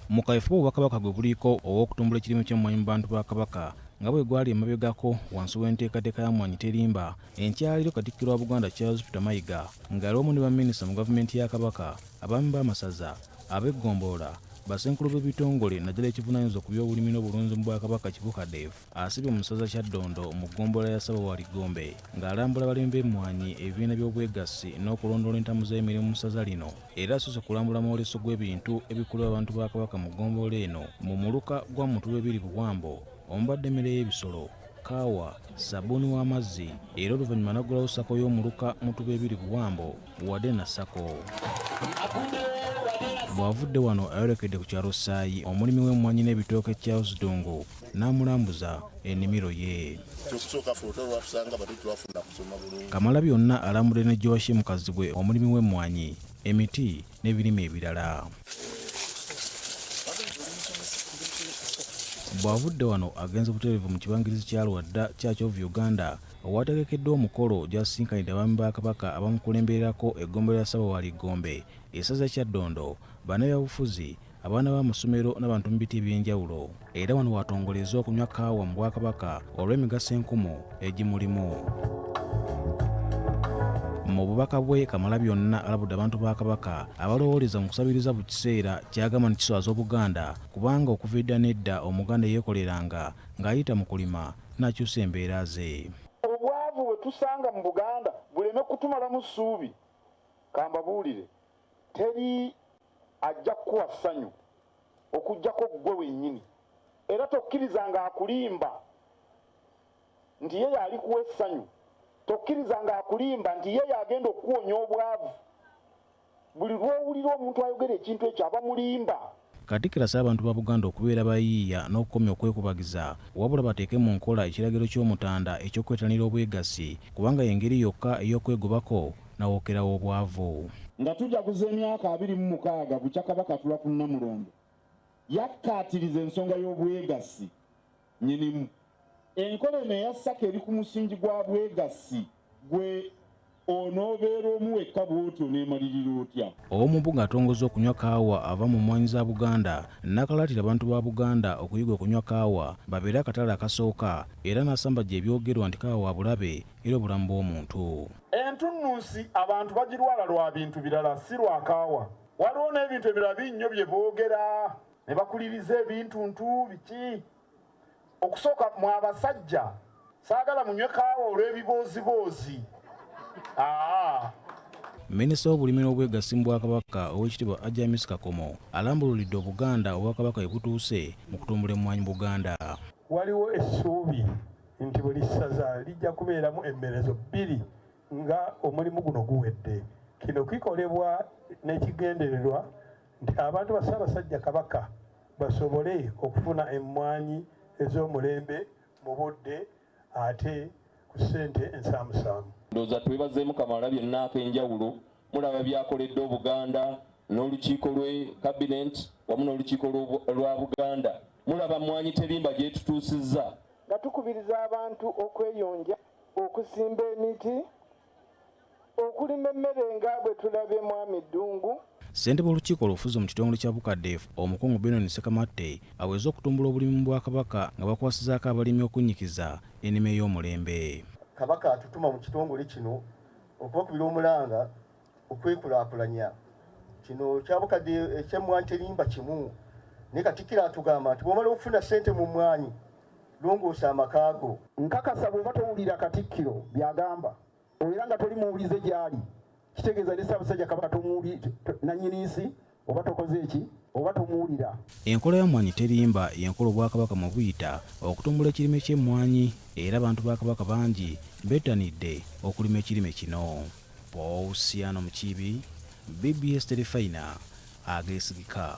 mu kaweefube obwakabaka gwe buliko ow'okutumbula ekirime ky'emmwanyi mu bantu ba Kabaka nga bwe gwali emabegako wansi w'enteekateeka ya mmwanyi terimba enkyaliro Katikkiro wa Buganda Charles Peter Mayiga ng'aliwamu ne baminisita mu gavumenti ya Kabaka, abaami b'amasaza, ab'eggombolola, basenkulu b'ebitongole naddala ekivunaanyizibwa ku by'obulimi n'obulunzi mu Bwakabaka Kibukadevu asibye mu ssaza Kyaddondo mu ggombolola ya Ssabawali Gombe ng'alambula abalimi b'emmwanyi ebibiina by'obwegassi n'okulondoola entamu z'emirimu mu ssaza lino era asusse kulambula mwoleso gw'ebintu ebikolebwa abantu ba Kabaka mu ggombolola eno mu muluka gwa Mutuba ebiri Buwambo omubadde emmere y'ebisolo Kaawa, sabbuuni w'amazzi era oluvannyuma n'aggulawo ssako y'omuluka Mutuba ebiri Buwambo wadde na ssako. Bw'avudde wano ayolekedde ku kyalo Saayi omulimi w'emmwanyi n'ebitooke Charles Dongo n'amulambuza ennimiro ye. Kamalabyonna alambudde ne Joashi mukazi gwe omulimi w'emmwanyi, emiti n'ebirime ebirala. Bw'avudde wano agenze butereevu mu kibangirizi kya Lwadda kya Kyovu Uganda owategekeddwa omukolo gy'asinkanidde abaami ba Kabaka abamukulembererako eggombolola ya Ssabawali Gombe, essaza Kyaddondo, bannabyabufuzi, abaana b'amasomero n'abantu mu biti eby'enjawulo. Era wano watongolezza okunywa kaawa mu Bwakabaka olw'emigaso enkumu egimulimu. Mu bubaka bwe Kamalabyonna alabudde abantu ba Kabaka abalowooleza mu kusabiriza buli kiseera kyagamba nti kiswaza Obuganda kubanga okuva edda n'edda Omuganda yeekoleranga ng'ayita mu kulima n'akyusa embeera ze. Obwavu bwe tusanga mu Buganda buleme kutumalamu ssuubi, kambabuulire teri ajja kuwa ssanyu okuggyako ggwe wennyini, era tokkirizanga akulimba nti ye yali kuwa essanyu, tokkirizanga akulimba nti ye yagenda okuwonya obwavu. Buli lw'owulira omuntu ayogera ekintu ekyo aba mulimba. Katikkiro asaba abantu ba Buganda okubeera bayiiya n'okukomya okwekubagiza wabula bateeke mu nkola ekiragiro ky'Omutanda eky'okwetanira obwegassi kubanga y'engeri yokka ey'okwegobako n'awookerawo obwavu. Nga tujaguza emyaka 26 bukya Kabaka atula ku Namulondo yakkaatiriza ensonga y'obwegassi nnyinimu. Enkola eno eyassaka eri ku musingi gwa bwegassi gwe onoobeera omu wekka bw'otyo n'emalirira otya. Ow'omumbuga atongozza okunywa kaawa ava mu mmwanyi za Buganda n'akalaatira abantu ba Buganda okuyiga okunywa kaawa babeere akatale akasooka era n'asambajja ebyogerwa nti kaawa bulabe era obulamu bw'omuntu. Entunnunsi abantu bagirwala lwa bintu birala si lwa kaawa. Waliwo n'ebintu ebirala binnyo bye boogera ne bakuliriza ebintuntu biki. Okusooka mu abasajja saagala munywe kaawa olw'ebibooziboozi. Minisita w'obulimi n'obwegassi mu Bwakabaka Oweekitiibwa Ageesigika alambululidde Obuganda Obwakabaka ebutuuse mu kutumbula emmwanyi Buganda. Waliwo essuubi nti buli ssaza lijja kubeeramu emmerezo 2 nga omulimu guno guwedde. Kino kikolebwa n'ekigendererwa nti abantu ba Ssaabasajja Kabaka basobole okufuna emmwanyi ez'omulembe mu budde ate ku ssente ensaamusaamu. Ndowooza twebazeemu Kamalabyonna ak'enjawulo mulaba byakoledde Obuganda n'olukiiko lw'e Cabinet wamu n'olukiiko lwa Buganda. Mulaba mmwanyi terimba gyetutuusizza. Nga tukubiriza abantu okweyonja, okusimba emiti, okulima emmere nga bwe tulabye Mwami Ddungu. Ssentebe w'olukiiko olufuzi mu kitongole kya Bukadevu omukungu Benon Sekamatte aweze okutumbula obulimi mu Bwakabaka nga bakwasizaako abalimi okunnyikiza ennima ey'omulembe. Kabaka atutuma mu kitongole kino okwekubira omulanga okwekulaakulanya kino kyabukadde eky'emmwanyi terimba kimu. Ne Katikkiro atugamba nti bw'omala okufuna ssente mu mmwanyi longoosa amakaago. Nkakasa bw'oba towulira Katikkiro by'agamba era nga toli muwulize gy'ali, kitegeeza ne Ssaabasajja Kabaka nannyiniisi oba tokoze eki oba tomuwulira. Enkola y'emmwanyi terimba y'enkola Obwakabaka mu buyita okutumbula ekirime ky'emmwanyi era abantu ba Kabaka bangi bettanidde okulima ekirime kino. Pausiano Mukiibi, BBS Terefayina, Ageesigika.